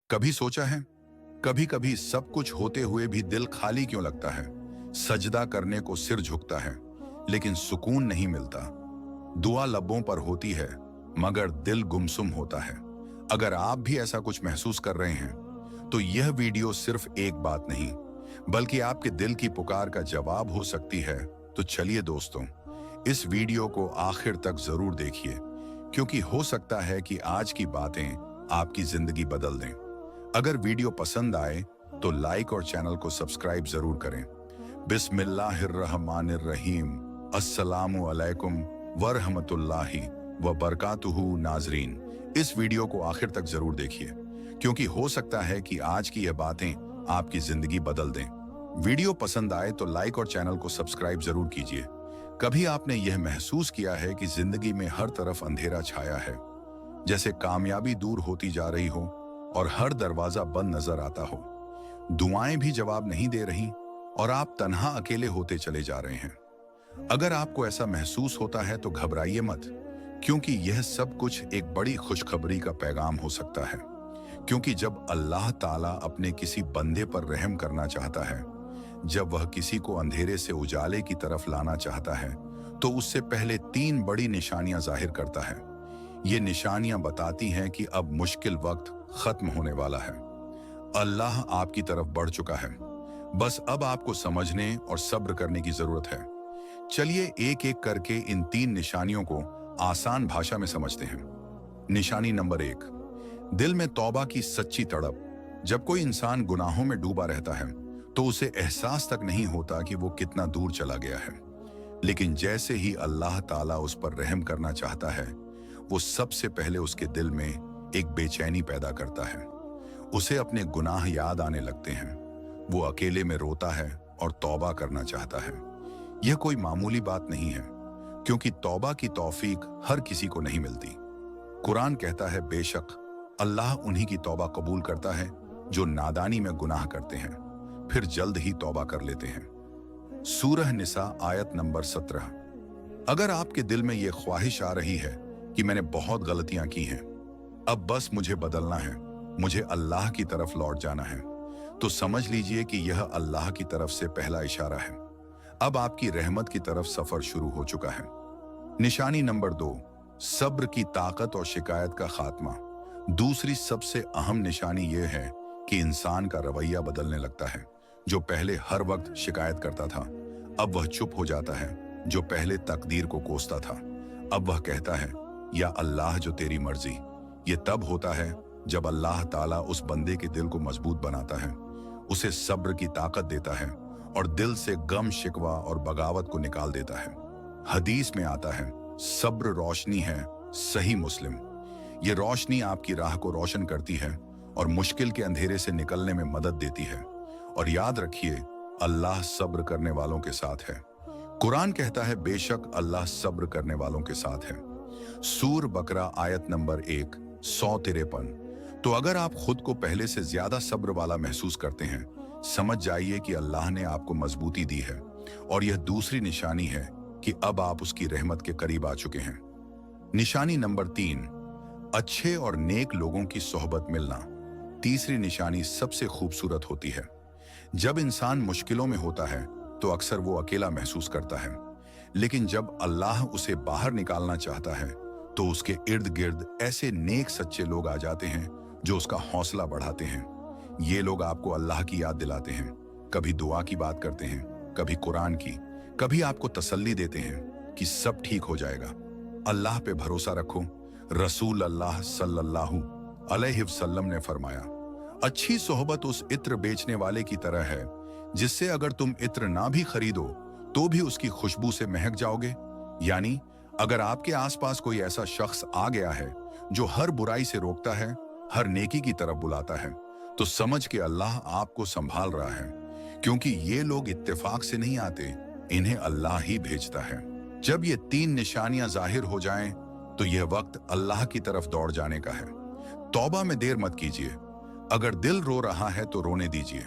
कभी सोचा है, कभी कभी सब कुछ होते हुए भी दिल खाली क्यों लगता है। सजदा करने को सिर झुकता है, लेकिन सुकून नहीं मिलता। दुआ लबों पर होती है, मगर दिल गुमसुम होता है। अगर आप भी ऐसा कुछ महसूस कर रहे हैं, तो यह वीडियो सिर्फ एक बात नहीं, बल्कि आपके दिल की पुकार का जवाब हो सकती है। तो चलिए दोस्तों, इस वीडियो को आखिर तक जरूर देखिए, क्योंकि हो सकता है कि आज की बातें आपकी जिंदगी बदल दें। अगर वीडियो पसंद आए तो लाइक और चैनल को सब्सक्राइब जरूर करें। बिस्मिल्लाहिर्रहमानिर्रहीम। अस्सलामु अलैकुम वरहमतुल्लाहि व बरकातुहू। नाजरीन, इस वीडियो को आखिर तक जरूर देखिए, क्योंकि हो सकता है कि आज की यह बातें आपकी जिंदगी बदल दें। वीडियो पसंद आए तो लाइक और चैनल को सब्सक्राइब जरूर कीजिए। कभी आपने यह महसूस किया है कि जिंदगी में हर तरफ अंधेरा छाया है, जैसे कामयाबी दूर होती जा रही हो और हर दरवाजा बंद नजर आता हो। दुआएं भी जवाब नहीं दे रही और आप तन्हा अकेले होते चले जा रहे हैं। अगर आपको ऐसा महसूस होता है तो घबराइए मत, क्योंकि यह सब कुछ एक बड़ी खुशखबरी का पैगाम हो सकता है। क्योंकि जब अल्लाह ताला अपने किसी बंदे पर रहम करना चाहता है, जब वह किसी को अंधेरे से उजाले की तरफ लाना चाहता है, तो उससे पहले 3 बड़ी निशानियां जाहिर करता है। ये निशानियां बताती हैं कि अब मुश्किल वक्त खत्म होने वाला है। अल्लाह आपकी तरफ बढ़ चुका है। बस अब आपको समझने और सब्र करने की जरूरत है। चलिए एक एक करके इन 3 निशानियों को आसान भाषा में समझते हैं। निशानी नंबर 1, दिल में तौबा की सच्ची तड़प। जब कोई इंसान गुनाहों में डूबा रहता है, तो उसे एहसास तक नहीं होता कि वो कितना दूर चला गया है। लेकिन जैसे ही अल्लाह ताला उस पर रहम करना चाहता है, वो सबसे पहले उसके दिल में एक बेचैनी पैदा करता है। उसे अपने गुनाह याद आने लगते हैं। वो अकेले में रोता है और तौबा करना चाहता है। यह कोई मामूली बात नहीं है, क्योंकि तौबा की तौफीक हर किसी को नहीं मिलती। कुरान कहता है, बेशक अल्लाह उन्हीं की तौबा कबूल करता है जो नादानी में गुनाह करते हैं, फिर जल्द ही तौबा कर लेते हैं। सूरह निसा आयत नंबर 17। अगर आपके दिल में यह ख्वाहिश आ रही है कि मैंने बहुत गलतियां की हैं, अब बस मुझे बदलना है, मुझे अल्लाह की तरफ लौट जाना है, तो समझ लीजिए कि यह अल्लाह की तरफ से पहला इशारा है। अब आपकी रहमत की तरफ सफर शुरू हो चुका है। निशानी नंबर 2, सब्र की ताकत और शिकायत का खात्मा। दूसरी सबसे अहम निशानी यह है कि इंसान का रवैया बदलने लगता है। जो पहले हर वक्त शिकायत करता था, अब वह चुप हो जाता है। जो पहले तकदीर को कोसता था, अब वह कहता है, या अल्लाह जो तेरी मर्जी। ये तब होता है जब अल्लाह ताला उस बंदे के दिल को मजबूत बनाता है, उसे सब्र की ताकत देता है और दिल से गम, शिकवा और बगावत को निकाल देता है। हदीस में आता है, सब्र रोशनी है। सही मुस्लिम। ये रोशनी आपकी राह को रोशन करती है और मुश्किल के अंधेरे से निकलने में मदद देती है। और याद रखिए, अल्लाह सब्र करने वालों के साथ है। कुरान कहता है, बेशक अल्लाह सब्र करने वालों के साथ है। सूर बकरा आयत नंबर 1, 153। तो अगर आप खुद को पहले से ज्यादा सब्र वाला महसूस करते हैं, समझ जाइए कि अल्लाह ने आपको मजबूती दी है, और यह दूसरी निशानी है कि अब आप उसकी रहमत के करीब आ चुके हैं। निशानी नंबर 3, अच्छे और नेक लोगों की सोहबत मिलना। तीसरी निशानी सबसे खूबसूरत होती है। जब इंसान मुश्किलों में होता है, तो अक्सर वो अकेला महसूस करता है, लेकिन जब अल्लाह उसे बाहर निकालना चाहता है, तो उसके इर्द गिर्द ऐसे नेक सच्चे लोग आ जाते हैं जो उसका हौसला बढ़ाते हैं। ये लोग आपको अल्लाह की याद दिलाते हैं, कभी दुआ की बात करते हैं, कभी कुरान की, कभी आपको तसल्ली देते हैं कि सब ठीक हो जाएगा, अल्लाह पे भरोसा रखो। रसूल अल्लाह सल्लल्लाहु अलैहि वसल्लम ने फरमाया, अच्छी सोहबत उस इत्र बेचने वाले की तरह है, जिससे अगर तुम इत्र ना भी खरीदो तो भी उसकी खुशबू से महक जाओगे। यानी अगर आपके आसपास कोई ऐसा शख्स आ गया है जो हर बुराई से रोकता है, हर नेकी की तरफ बुलाता है, तो समझ के अल्लाह आपको संभाल रहा है, क्योंकि ये लोग इत्तेफाक से नहीं आते, इन्हें अल्लाह ही भेजता है। जब ये 3 निशानियां जाहिर हो जाएं, तो यह वक्त अल्लाह की तरफ दौड़ जाने का है। तौबा में देर मत कीजिए। अगर दिल रो रहा है तो रोने दीजिए,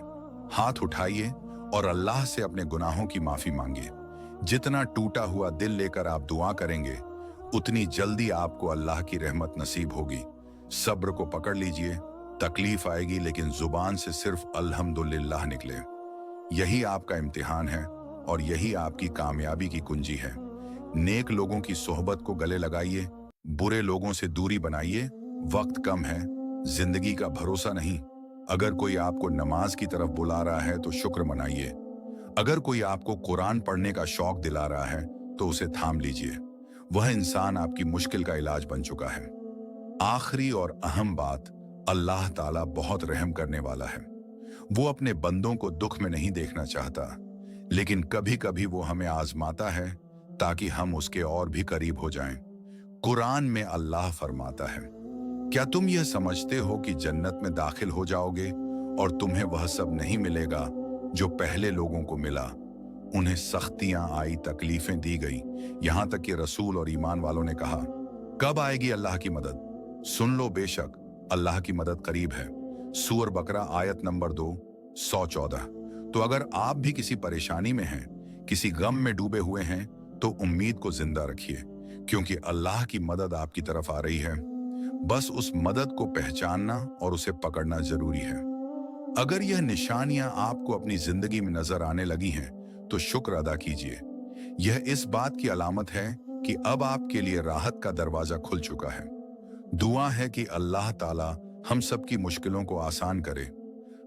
हाथ उठाइए और अल्लाह से अपने गुनाहों की माफी मांगिए। जितना टूटा हुआ दिल लेकर आप दुआ करेंगे, उतनी जल्दी आपको अल्लाह की रहमत नसीब होगी। सब्र को पकड़ लीजिए, तकलीफ आएगी लेकिन जुबान से सिर्फ अल्हम्दुलिल्लाह निकले। यही आपका इम्तिहान है और यही आपकी कामयाबी की कुंजी है। नेक लोगों की सोहबत को गले लगाइए, बुरे लोगों से दूरी बनाइए। वक्त कम है, जिंदगी का भरोसा नहीं। अगर कोई आपको नमाज की तरफ बुला रहा है तो शुक्र मनाइए। अगर कोई आपको कुरान पढ़ने का शौक दिला रहा है तो उसे थाम लीजिए। वह इंसान आपकी मुश्किल का इलाज बन चुका है। आखिरी और अहम बात, अल्लाह ताला बहुत रहम करने वाला है। वो अपने बंदों को दुख में नहीं देखना चाहता, लेकिन कभी कभी वो हमें आजमाता है ताकि हम उसके और भी करीब हो जाएं। कुरान में अल्लाह फरमाता है, क्या तुम यह समझते हो कि जन्नत में दाखिल हो जाओगे और तुम्हें वह सब नहीं मिलेगा जो पहले लोगों को मिला? उन्हें सख्तियां आई, तकलीफें दी गई, यहां तक कि रसूल और ईमान वालों ने कहा, कब आएगी अल्लाह की मदद? सुन लो, बेशक अल्लाह की मदद करीब है। सूर बकरा आयत नंबर 2, 114। तो अगर आप भी किसी परेशानी में हैं, किसी गम में डूबे हुए हैं, तो उम्मीद को जिंदा रखिए, क्योंकि अल्लाह की मदद आपकी तरफ आ रही है। बस उस मदद को पहचानना और उसे पकड़ना जरूरी है। अगर यह निशानियां आपको अपनी जिंदगी में नजर आने लगी हैं, तो शुक्र अदा कीजिए। यह इस बात की अलामत है कि अब आपके लिए राहत का दरवाजा खुल चुका है। दुआ है कि अल्लाह ताला हम सब की मुश्किलों को आसान करे,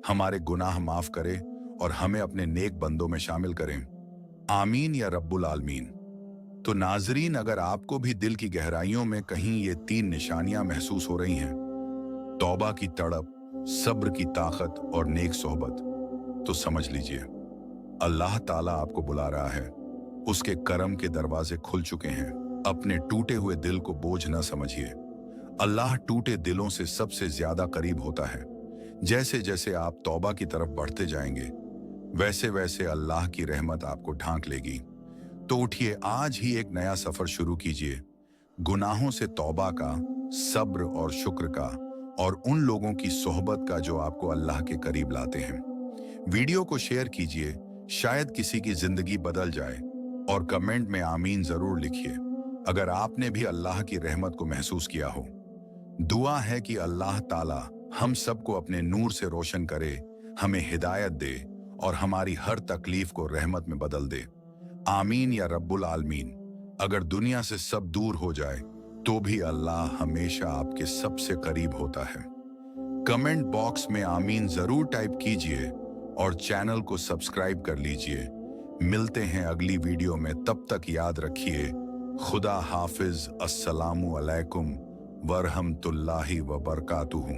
हमारे गुनाह माफ करे और हमें अपने नेक बंदों में शामिल करें। आमीन या रब्बुल आलमीन। तो नाजरीन, अगर आपको भी दिल की गहराइयों में कहीं ये 3 निशानियां महसूस हो रही हैं, तौबा की तड़प, सब्र की ताकत और नेक सोहबत, तो समझ लीजिए अल्लाह ताला आपको बुला रहा है। उसके करम के दरवाजे खुल चुके हैं। अपने टूटे हुए दिल को बोझ न समझिए। अल्लाह टूटे दिलों से सबसे ज्यादा करीब होता है। जैसे जैसे आप तौबा की तरफ बढ़ते जाएंगे, वैसे वैसे अल्लाह की रहमत आपको ढांक लेगी। तो उठिए, आज ही एक नया सफर शुरू कीजिए, गुनाहों से तौबा का, सब्र और शुक्र का, और उन लोगों की सोहबत का जो आपको अल्लाह के करीब लाते हैं। वीडियो को शेयर कीजिए, शायद किसी की जिंदगी बदल जाए, और कमेंट में आमीन जरूर लिखिए अगर आपने भी अल्लाह की रहमत को महसूस किया हो। दुआ है कि अल्लाह ताला हम सबको अपने नूर से रोशन करे, हमें हिदायत दे और हमारी हर तकलीफ को रहमत में बदल दे। आमीन या रब्बुल आलमीन। अगर दुनिया से सब दूर हो जाए तो भी अल्लाह हमेशा आपके सबसे करीब होता है। कमेंट बॉक्स में आमीन जरूर टाइप कीजिए और चैनल को सब्सक्राइब कर लीजिए। मिलते हैं अगली वीडियो में, तब तक याद रखिए, खुदा हाफिज। अस्सलामु अलैकुम वरहमतुल्लाहि व बरकातुहू।